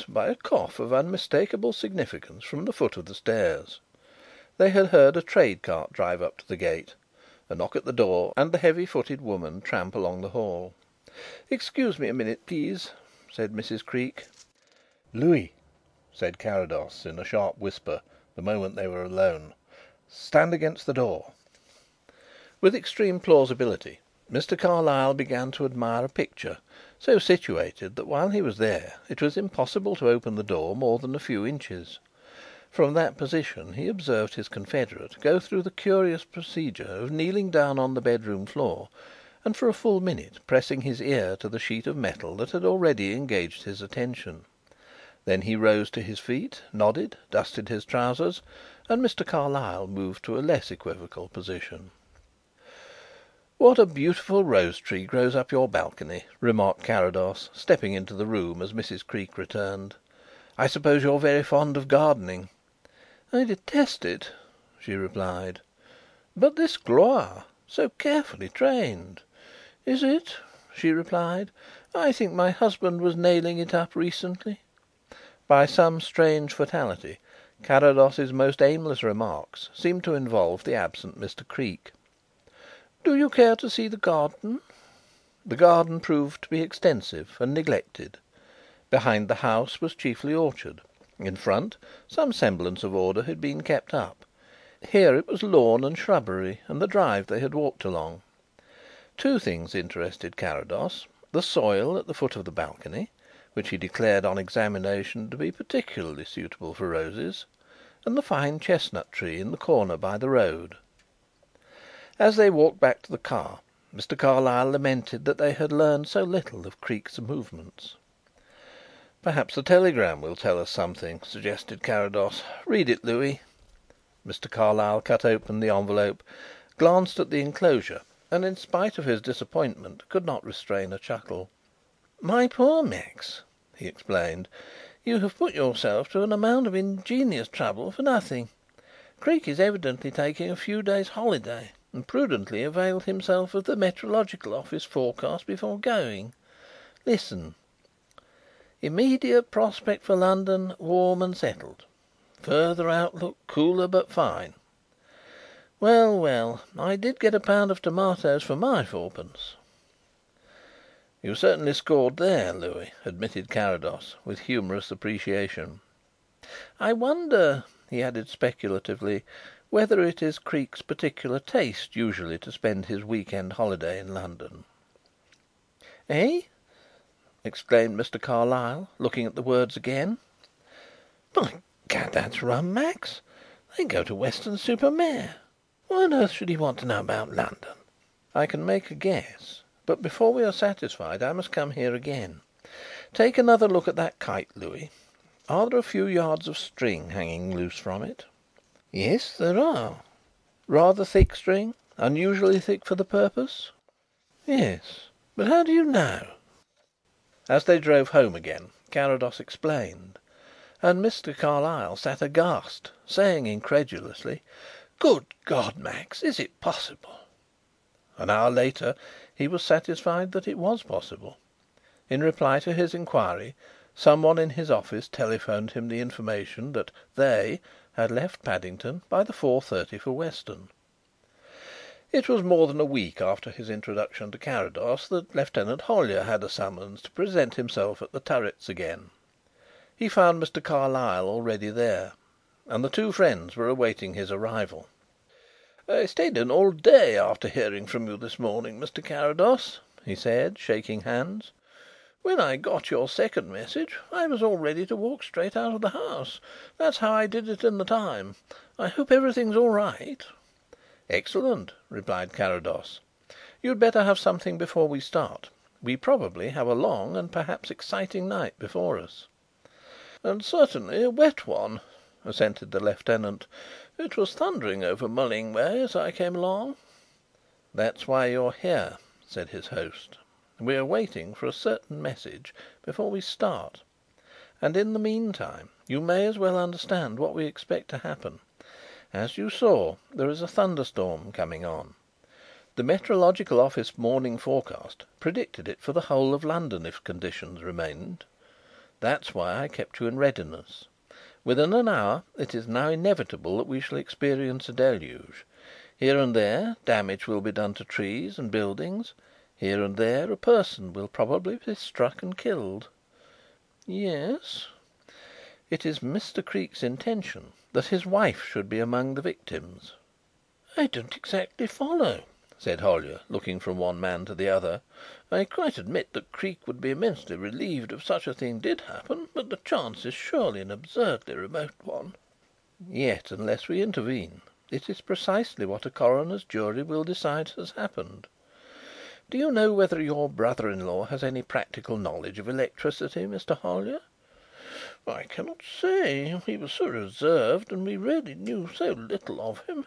by a cough of unmistakable significance from the foot of the stairs. They had heard a trade cart drive up to the gate, a knock at the door, and the heavy-footed woman tramp along the hall. "Excuse me a minute, please," said Mrs. Creake. "Louis," said Carrados in a sharp whisper the moment they were alone, "stand against the door." With extreme plausibility Mr. Carlyle began to admire a picture so situated that while he was there it was impossible to open the door more than a few inches. From that position he observed his confederate go through the curious procedure of kneeling down on the bedroom floor and for a full minute pressing his ear to the sheet of metal that had already engaged his attention. Then he rose to his feet, nodded, dusted his trousers, and Mr. Carlyle moved to a less equivocal position. "What a beautiful rose tree grows up your balcony," remarked Carrados, stepping into the room as Mrs. Creake returned. "I suppose you're very fond of gardening?" "I detest it," she replied. "But this Gloire, so carefully trained." "Is it?" she replied. "I think my husband was nailing it up recently." By some strange fatality Carrados's most aimless remarks seemed to involve the absent Mr. Creake. "Do you care to see the garden?" The garden proved to be extensive and neglected. Behind the house was chiefly orchard. In front some semblance of order had been kept up. Here it was lawn and shrubbery and the drive they had walked along. Two things interested Carrados: the soil at the foot of the balcony, which he declared on examination to be particularly suitable for roses, and the fine chestnut tree in the corner by the road. As they walked back to the car, Mr. Carlyle lamented that they had learned so little of Creake's movements. "Perhaps the telegram will tell us something," suggested Carrados. "Read it, Louis." Mr. Carlyle cut open the envelope, glanced at the enclosure, and in spite of his disappointment could not restrain a chuckle. "My poor Max," he explained, "you have put yourself to an amount of ingenious trouble for nothing. Creake is evidently taking a few days' holiday, and prudently availed himself of the Meteorological Office forecast before going. Listen: 'Immediate prospect for London warm and settled. Further outlook cooler but fine.' Well, well, I did get a pound of tomatoes for my fourpence." "You certainly scored there, Louis," admitted Carrados, with humorous appreciation. "I wonder," he added speculatively, "whether it is Creake's particular taste usually to spend his week end holiday in London." "Eh?" exclaimed Mr. Carlyle, looking at the words again. "By Gad, that's rum, Max. They go to Weston-super-Mare. Why on earth should he want to know about London?" "I can make a guess. But before we are satisfied I must come here again. Take another look at that kite, Louis. Are there a few yards of string hanging loose from it?" "Yes, there are." "Rather thick string? Unusually thick for the purpose?" "Yes. But how do you know?" As they drove home again Carrados explained, and Mr. Carlyle sat aghast, saying incredulously: "Good God, Max, is it possible?" An hour later he was satisfied that it was possible. In reply to his inquiry someone in his office telephoned him the information that "they" had left Paddington by the 4:30 for Weston. It was more than a week after his introduction to Carrados that Lieutenant Hollyer had a summons to present himself at The Turrets again. He found Mr. Carlyle already there, and the two friends were awaiting his arrival. "I stayed in all day after hearing from you this morning, Mr. Carrados," he said, shaking hands. "When I got your second message I was all ready to walk straight out of the house. That's how I did it in the time. I hope everything's all right." "Excellent," replied Carrados. "You'd better have something before we start. We probably have a long and perhaps exciting night before us." "And certainly a wet one," assented the lieutenant. "It was thundering over Mulling way as I came along." "That's why you're here," said his host. "We are waiting for a certain message before we start, and in the meantime you may as well understand what we expect to happen. As you saw, there is a thunderstorm coming on. The Meteorological Office morning forecast predicted it for the whole of London if conditions remained. That's why I kept you in readiness. Within an hour it is now inevitable that we shall experience a deluge. Here and there damage will be done to trees and buildings. Here and there a person will probably be struck and killed." "Yes." "It is Mr. Creake's intention that his wife should be among the victims." "I don't exactly follow," said Hollyer, looking from one man to the other. "I quite admit that Creake would be immensely relieved if such a thing did happen, but the chance is surely an absurdly remote one." "Yet, unless we intervene, it is precisely what a coroner's jury will decide has happened. Do you know whether your brother in law has any practical knowledge of electricity, Mr. Hollyer?" "I cannot say. He was so reserved, and we really knew so little of him."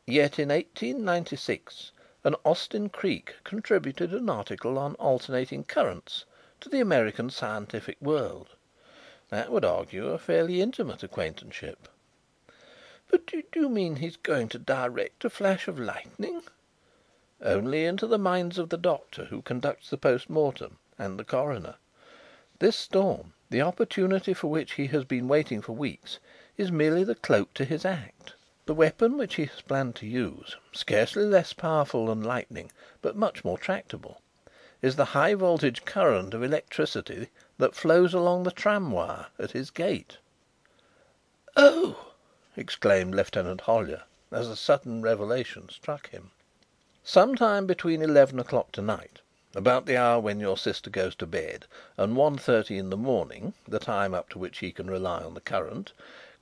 "Yet in 1896 an Austin Creake contributed an article on alternating currents to the American Scientific World. That would argue a fairly intimate acquaintanceship." "But do you mean he is going to direct a flash of lightning?" "Only into the minds of the doctor who conducts the post mortem, and the coroner. This storm, the opportunity for which he has been waiting for weeks, is merely the cloak to his act. The weapon which he has planned to use, scarcely less powerful than lightning, but much more tractable, is the high voltage current of electricity that flows along the tram wire at his gate." "Oh!" exclaimed Lieutenant Hollyer, as a sudden revelation struck him. "Some time between 11 o'clock tonight, about the hour when your sister goes to bed, and 1:30 in the morning, the time up to which he can rely on the current,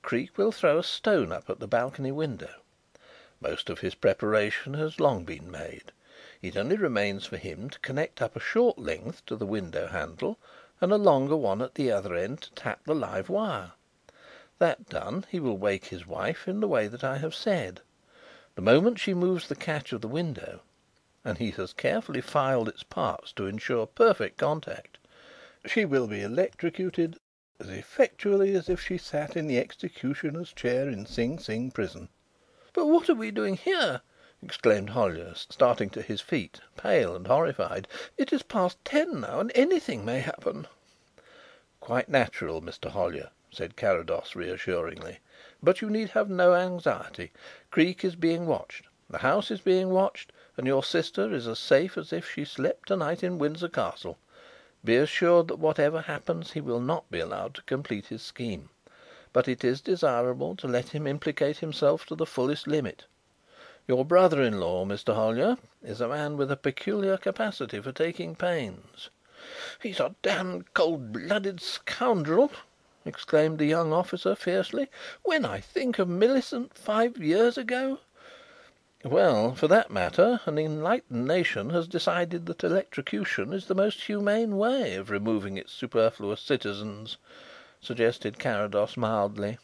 Creake will throw a stone up at the balcony window. Most of his preparation has long been made. It only remains for him to connect up a short length to the window handle and a longer one at the other end to tap the live wire. That done, he will wake his wife in the way that I have said. The moment she moves the catch of the window (and he has carefully filed its parts to ensure perfect contact) she will be electrocuted as effectually as if she sat in the executioner's chair in Sing Sing prison." "But what are we doing here?" exclaimed Hollyer, starting to his feet, pale and horrified. "It is past 10 now, and anything may happen." "Quite natural, Mr. Hollyer," said Carrados reassuringly. "But you need have no anxiety. Creake is being watched, the house is being watched, and your sister is as safe as if she slept tonight in Windsor Castle. Be assured that whatever happens he will not be allowed to complete his scheme. But it is desirable to let him implicate himself to the fullest limit. Your brother in law, Mr. Hollyer, is a man with a peculiar capacity for taking pains." "He's a damned cold blooded scoundrel!" exclaimed the young officer fiercely. "When I think of Millicent 5 years ago..." "Well, for that matter, an enlightened nation has decided that electrocution is the most humane way of removing its superfluous citizens," suggested Carrados mildly.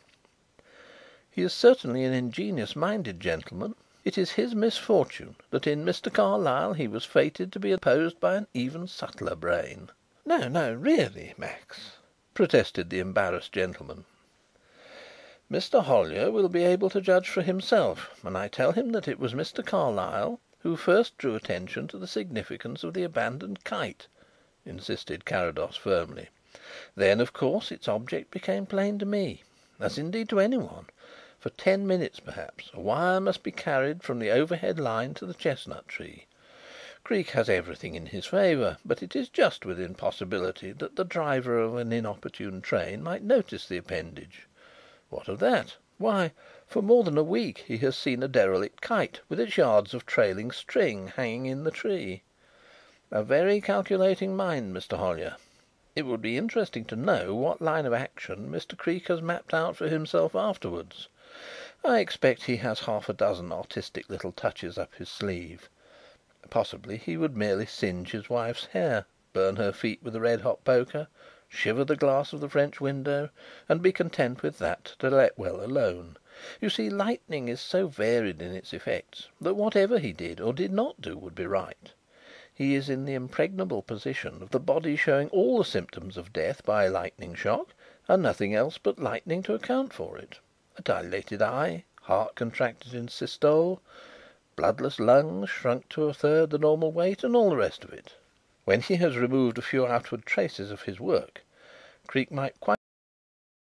"He is certainly an ingenious minded gentleman. It is his misfortune that in Mr. Carlyle he was fated to be opposed by an even subtler brain." "No, really, Max," protested the embarrassed gentleman. "Mr. Hollyer will be able to judge for himself when I tell him that it was Mr. Carlyle who first drew attention to the significance of the abandoned kite," insisted Carrados firmly. "Then, of course, its object became plain to me, as indeed to anyone. For 10 minutes, perhaps, a wire must be carried from the overhead line to the chestnut tree. Creake has everything in his favour, but it is just within possibility that the driver of an inopportune train might notice the appendage. What of that? Why, for more than a week he has seen a derelict kite with its yards of trailing string hanging in the tree. A very calculating mind, Mr. Hollyer. It would be interesting to know what line of action Mr. Creake has mapped out for himself afterwards. I expect he has half a dozen artistic little touches up his sleeve. Possibly he would merely singe his wife's hair, burn her feet with a red hot poker, shiver the glass of the French window, and be content with that to let well alone. You see, lightning is so varied in its effects that whatever he did or did not do would be right. He is in the impregnable position of the body showing all the symptoms of death by lightning shock, and nothing else but lightning to account for it. A dilated eye, heart contracted in systole, bloodless lungs shrunk to a third the normal weight, and all the rest of it. When he has removed a few outward traces of his work, Creake might quite